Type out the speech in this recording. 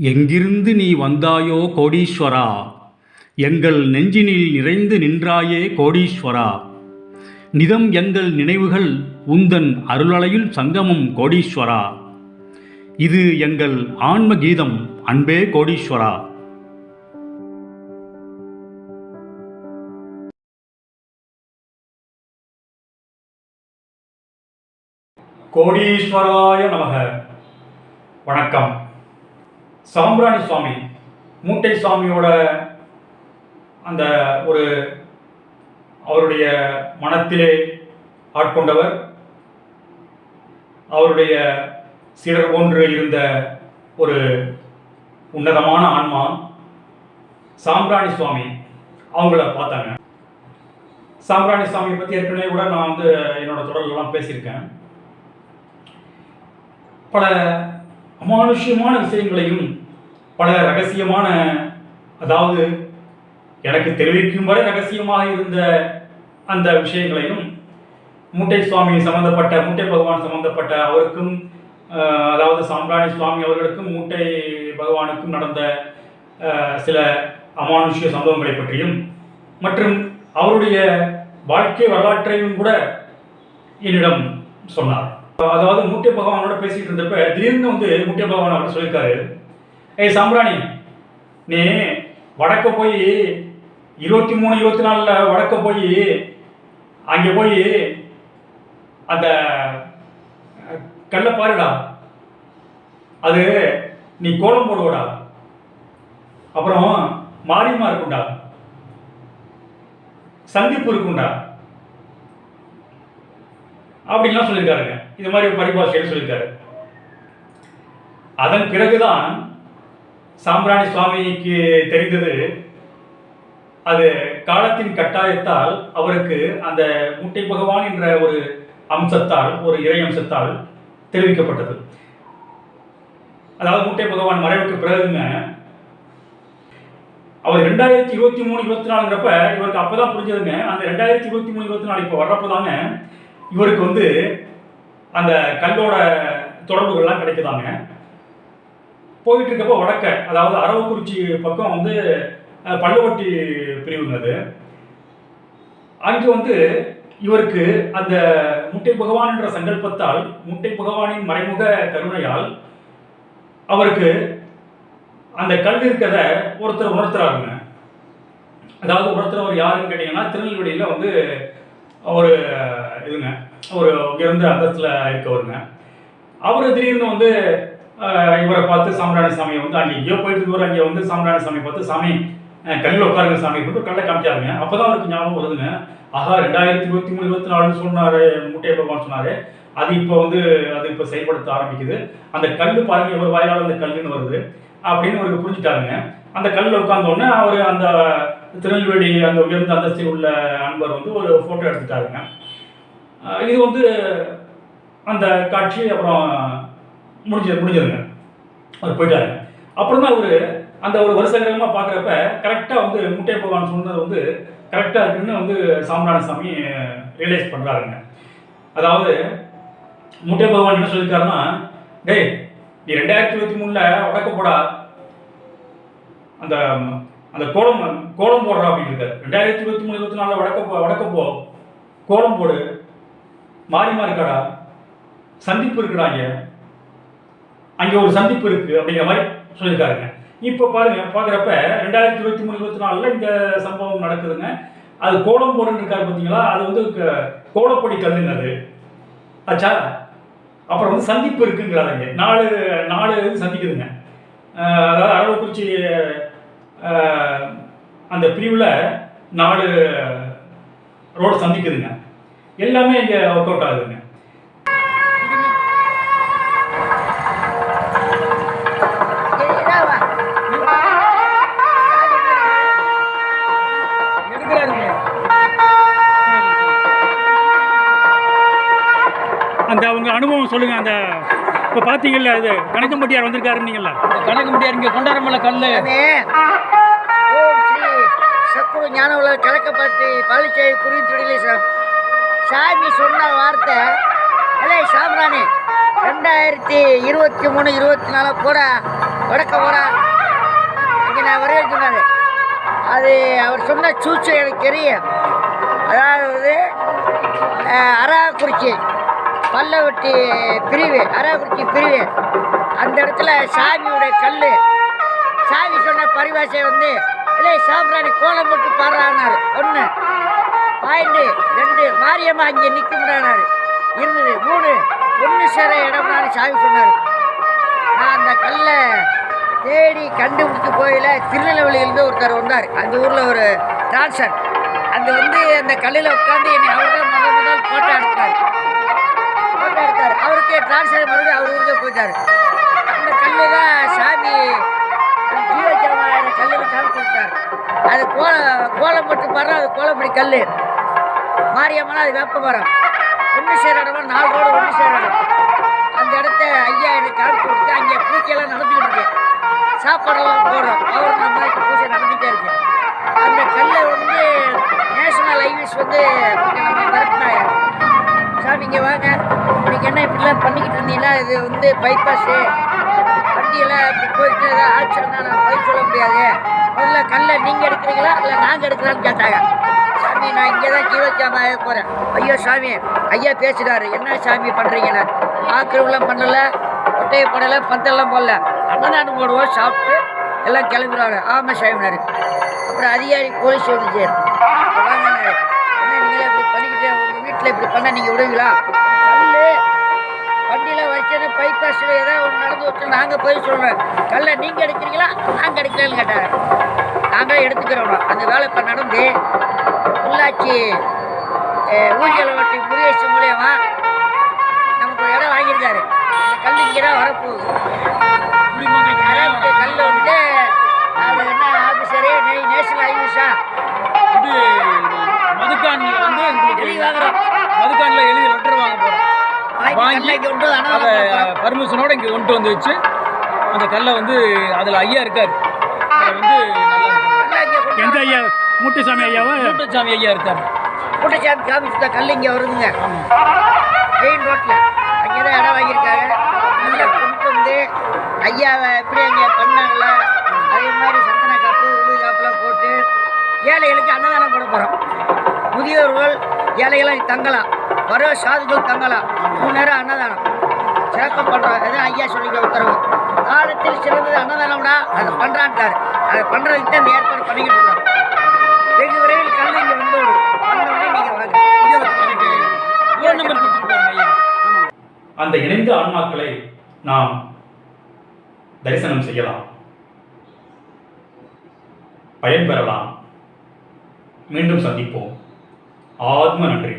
எங்கிருந்து நீ வந்தாயோ கோடீஸ்வரா, எங்கள் நெஞ்சினில் நிறைந்து நின்றாயே கோடீஸ்வரா. நிதம் எங்கள் நினைவுகள் உந்தன் அருளலையில் சங்கமம் கோடீஸ்வரா. இது எங்கள் ஆன்ம கீதம் அன்பே கோடீஸ்வரா. கோடீஸ்வராய நமக. வணக்கம். சாம்பிராணி சுவாமி, மூட்டை சுவாமியோட அந்த ஒரு அவருடைய மனத்திலே ஆட்கொண்டவர், அவருடைய சீடர் போன்று இருந்த ஒரு உன்னதமான ஆன்மா சாம்பிராணி சுவாமி. அவங்கள பார்த்தாங்க. சாம்பிராணி சுவாமியை பற்றி ஏற்கனவே கூட நான் என்னோட தொடர்லாம் பேசியிருக்கேன். பல அமானுஷ்யமான விஷயங்களையும் பல ரகசியமான, அதாவது எனக்கு தெரிவிக்கும் வரை ரகசியமாக இருந்த அந்த விஷயங்களையும் மூட்டை சுவாமி சம்பந்தப்பட்ட, மூட்டை பகவான் சம்பந்தப்பட்ட அவருக்கும், அதாவது சாம்பிராணி சுவாமி அவர்களுக்கும் மூட்டை பகவானுக்கும் நடந்த சில அமானுஷ்ய சம்பவங்களை பற்றியும் மற்றும் அவருடைய வாழ்க்கை வரலாற்றையும் கூட என்னிடம் சொன்னார். அதாவது மூட்டை பகவானோட பேசிட்டு இருந்தப்ப திடீர்னு மூட்டை பகவான் அவர்கிட்ட சொல்லியிருக்காரு, ஏய் சாம்பிராணி, நீ வடக்க போய் 23-24 வடக்க போய் அங்கே போய் அந்த கல்லை பாருடா, அது நீ கோலம் போடுவடா, அப்புறம் மாரியம்மா இருக்குண்டா, சந்திப்பு இருக்குண்டா அப்படின்லாம் சொல்லியிருக்காருங்க. இது மாதிரி பரிபாஷையில் சொல்லியிருக்காரு. அதன் பிறகுதான் சாம்பிராணி சுவாமிக்கு தெரிந்தது, அது காலத்தின் கட்டாயத்தால் அவருக்கு அந்த மூட்டை பகவான் என்ற ஒரு அம்சத்தால், ஒரு இறை அம்சத்தால் தெரிவிக்கப்பட்டது. அதாவது மூட்டை பகவான் மறைவுக்கு பிறகுங்க அவர் 2023-24ங்கிறப்ப இவருக்கு அப்பதான் புரிஞ்சதுங்க. அந்த 2023-24 இப்போ வர்றப்பதாங்க இவருக்கு அந்த கல்லோட தொடர்புகள்லாம் கிடைக்குதாங்க. போயிட்டு இருக்கப்போ வடக்க, அதாவது அரவக்குறிச்சி பக்கம் பள்ளுவட்டி பிரிவுங்கிறது, அங்கே இவருக்கு அந்த முட்டை பகவான் என்ற சங்கல்பத்தால், முட்டை பகவானின் மறைமுக கருணையால் அவருக்கு அந்த கல் இருக்கிறத ஒருத்தர் உணர்த்துறாருங்க. அதாவது உணர்த்துறவர் யாருன்னு கேட்டீங்கன்னா, திருநெல்வேலியில் ஒரு ஒரு உயர்ந்த அந்தஸ்தில் இருக்கவருங்க. அவர் திடீர்னு இவரை பார்த்து சாம்பிராணி சாமியை அங்கே எங்கேயோ போயிட்டு இருக்கவர், அங்கே சாம்பிராணி சாமியை பார்த்து, சாமி கல்லில் உட்காருங்க சாமி போட்டு கல்லை காமிச்சாருங்க. அப்போ தான் அவருக்கு ஞாபகம் வருதுங்க, ஆஹா 2023-24 சொன்னார் முட்டை பகவான் சொன்னார், அது இப்போ அது இப்போ செயல்படுத்த ஆரம்பிக்குது, அந்த கல் பாருங்க இவர் வாயிலால் அந்த கல்லுன்னு வருது அப்படின்னு அவருக்கு புரிஞ்சுட்டாருங்க. அந்த கல்லில் உட்கார்ந்தோடனே அவர் அந்த திருநெல்வேலி அந்த உயர்ந்த அந்தஸ்தில் உள்ள அன்பர் ஒரு ஃபோட்டோ எடுத்துட்டாருங்க. இது அந்த காட்சி அப்புறம் முடிஞ்சதுங்க. அவர் போயிட்டாருங்க. அப்புறம் தான் அவர் அந்த ஒரு வருஷகிரகமாக பார்க்குறப்ப கரெக்டாக முட்டை பகவான் சொன்னது கரெக்டாக இருக்குன்னு சாம்பிராணி சாமி ரியலைஸ் பண்ணுறாருங்க. அதாவது முட்டை பகவான் என்ன சொல்லியிருக்காருன்னா, டேய் நீ 2023 வடக்க போடா, அந்த அந்த கோலம் போடுறா அப்படின்னு இருக்காரு. 2023-24 வடக்க போ, கோலம் போடு, மாரியம்மா இருக்காடா, சந்திப்பு இருக்குடாங்க, அங்கே ஒரு சந்திப்பு இருக்கு அப்படிங்கிற மாதிரி சொல்லியிருக்காருங்க. இப்போ பாருங்க, பார்க்குறப்ப 2023-24 இந்த சம்பவம் நடக்குதுங்க. அது கோலம் போடுன்னு இருக்காரு பார்த்தீங்களா, அது கோலப்பொடி கல்லுங்க அது ஆச்சா. அப்புறம் சந்திப்பு இருக்குங்கிறாங்க, 4 சந்திக்குதுங்க. அதாவது அரவக்குறிச்சி அந்த பிரிவில் 4 ரோடு சந்திக்குதுங்க. எல்லாமே இங்கே ஒர்க் அவுட் ஆகுதுங்க. அந்த அவங்க அனுபவம் சொல்லுங்க. அந்த இப்போ பார்த்தீங்கல்ல, இது கணக்கம்பட்டியார் வந்திருக்காருன்னீங்களா, கணக்கம்பட்டியார் இங்கே கொண்டாரமல்ல கல் சக்குரு ஞான உலக கலக்கப்பட்டு பழனிச்சேரி குறிஞ்சுடிலே சாமி சொன்ன வார்த்தை, அலே சாம்பிராணி 2023-24 கூட வடக்க போகிறா இங்கே நான் வரேன்னு சொன்னார். அது அவர் சொன்ன சூச்சு எனக்கு தெரியும். அதாவது அராக்குறிச்சி பல்லவட்டி பிரிவு, அராக்குறிச்சி பிரிவு, அந்த இடத்துல சாமியுடைய கல். சாமி சொன்ன பரிபாஷை வந்து இல்லை சாம்பிராணி கோலம் போட்டு பாடுறான்னாரு. 1 பாயிண்ட் 2 மாரியம்மா அங்கே நிற்கும்னாரு இருந்தது. 3 ஒன்று சேர இடம்னாரு சாமி சொன்னார். நான் அந்த கல்லை தேடி கண்டுபிடிச்சி போயில திருநெல்வேலியிலேருந்து ஒருத்தர் வந்தார். அந்த ஊரில் ஒரு டான்சர் அங்கே வந்து அந்த கல்லில் உட்காந்து என்னை அவர் தான் முதல் ஃபோட்டோ எடுத்தார். அவருக்கு டான்சர் மறுபடியும் அவர் ஊருக்கே போயிட்டார். அந்த கல் தான் சாமி ஜீவஜமாயிரம் கல்லில் காமிச்சு விட்டார். அது கோலம் போட்டு பாடுறோம். அது கோலப்படி கல். மாரியம்மனா அது வேப்ப மரம். ஒன்று சேர இடமா 4 ரோடு ஒன்று சேர இடம். அந்த இடத்த ஐயா எனக்கு காமிச்சு கொடுத்து அங்கே பூஜையெல்லாம் நடந்துக்கிட்டு இருக்கு. சாப்பாடெல்லாம் போடுறோம். அவர் நம்ம பூஜை நடந்துகிட்டே இருக்கு. அந்த கல்லை வந்து நேஷனல் ஹைவேஸ் வந்து நம்ம மிரட்டினாங்க. சாமி இங்கே வாங்க, இன்னைக்கு என்ன இப்படிலாம் பண்ணிக்கிட்டு இருந்தீங்கன்னா இது வந்து பைபாஸு வண்டியெல்லாம் இப்படி போயிட்டு ஏதாவது ஆச்சுன்னா நான் பதில் சொல்ல முடியாது. முதல்ல கல்லை நீங்கள் எடுக்கிறீங்களா இல்லை நாங்கள் எடுக்கலான்னு கேட்டாங்க. சாமி நான் இங்கே தான் ஜீவஜாமாக போகிறேன். ஐயோ சாமி ஐயா பேசுகிறாரு. என்ன சாமி பண்ணுறீங்கண்ணா? ஆக்கிரமெல்லாம் பண்ணலை, ஒட்டையை போடலை, பந்தெல்லாம் போடல, அன்னதானம் போடுவோம், சாப்பிட்டு எல்லாம் கிளம்பிடுவாங்க. ஆமாம் சாமினாரு. அப்புறம் அதிகாரி போலீஸ் வந்துச்சு. வாங்கினாரு. என்ன நீங்களே இப்படி பண்ணிக்கிட்டே உங்கள் வீட்டில் இப்படி பண்ணால் நீங்கள் விடுவீங்களா? கல் வண்டியில் வச்சேன்னு பைபாஸில் ஏதாவது ஒன்று நடந்து வச்சு நாங்கள் போய் சொல்கிறேன். கல்லை நீங்கள் எடுக்கிறீங்களா நாங்கள் எடுக்கலான்னு கேட்டாங்க. நாங்களே எடுத்துக்கிறோம். அந்த வேலை இப்போ நடந்து உள்ளாட்சி ஊஞ்சல் வட்டி முருகேஷ் மூலியமா நமக்கு ஒரு இடம் வாங்கியிருக்காரு. அந்த கல் இங்கே தான் வரப்போகுது. கல் வந்து அது என்ன ஆஃபீஸரு நேஷனல் ஹைவேஸா இது மதுக்கானில் வந்து எழுதி வாங்குறோம். மதுக்கானில் எழுதி லெட்டர் வாங்க போகிறோம். வாங்கி அதை பர்மிஷனோடு இங்கே கொண்டு வந்து வச்சு அந்த கல்லை வந்து அதில் ஐயா இருக்கார். அதை வந்து எந்த ஐயா? முத்துசாமி ஐயாவா? முத்துசாமி ஐயா இருக்கார். முத்துசாமி காமிச்சு தான் கல் இங்கே வருதுங்க. மெயின் ரோட்டில் அங்கே தான் இடம் வாங்கியிருக்காங்க. நல்லா கொண்டு வந்து ஐயாவை எப்படி அங்கே பண்ணாங்கள அதே மாதிரி சந்தன காப்பு உளுது காப்புலாம் போட்டு ஏழைகளுக்கு அன்னதானம் போட போகிறோம். முதியோர்கள் ஏழைகளாக தங்கலாம், வர சாதுகள் தங்கலாம். 3 நேரம் அன்னதானம் சிறப்பாக பண்ணுறோம். எதுவும் ஐயா சொல்லிக்க உத்தரவு. காலத்தில் சிறந்தது அன்னதானம்டா அதை பண்ணுறான்ட்டார். அதை பண்ணுறதுக்கு தான் இந்த ஏற்பாடு பண்ணிக்கிட்டு இருக்கோம். வெகு விரைவில் கல் இங்கே வந்துவிடும். வந்தோடனே நீங்கள் வாங்க. நம்பர் கொடுத்துருப்பாங்க ஐயா. அந்த இணைந்த ஆன்மாக்களை நாம் தரிசனம் செய்யலாம், பயன்பெறலாம். மீண்டும் சந்திப்போம். ஆத்ம நன்றி.